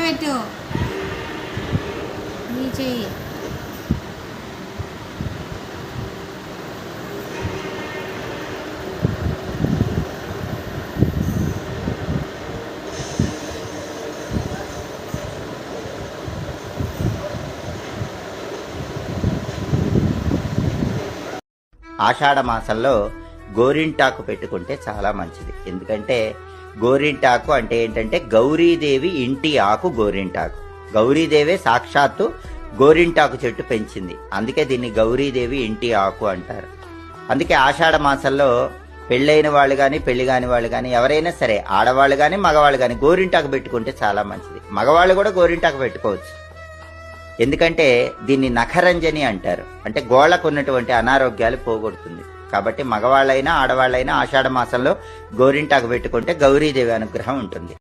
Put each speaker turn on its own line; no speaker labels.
పెట్టు నీ చెయ్యి.
ఆషాఢ మాసంలో గోరింటాకు పెట్టుకుంటే చాలా మంచిది. ఎందుకంటే గోరింటాకు అంటే ఏంటంటే గౌరీదేవి ఇంటి ఆకు గోరింటాకు. గౌరీదేవే సాక్షాత్తు గోరింటాకు చెట్టు పెంచింది, అందుకే దీన్ని గౌరీదేవి ఇంటి ఆకు అంటారు. అందుకే ఆషాఢ మాసంలో పెళ్ళైన వాళ్ళు కానీ పెళ్లి కాని వాళ్ళు కానీ ఎవరైనా సరే, ఆడవాళ్ళు కానీ మగవాళ్ళు కానీ గోరింటాకు పెట్టుకుంటే చాలా మంచిది. మగవాళ్ళు కూడా గోరింటాకు పెట్టుకోవచ్చు. ఎందుకంటే దీన్ని నఖరంజని అంటారు, అంటే గోళ్లకు ఉన్నటువంటి అనారోగ్యాలు పోగొడుతుంది. కాబట్టి మగవాళ్ళైనా ఆడవాళ్ళైనా ఆషాఢ మాసంలో గోరింటాకు పెట్టుకుంటే గౌరీదేవి అనుగ్రహం ఉంటుంది.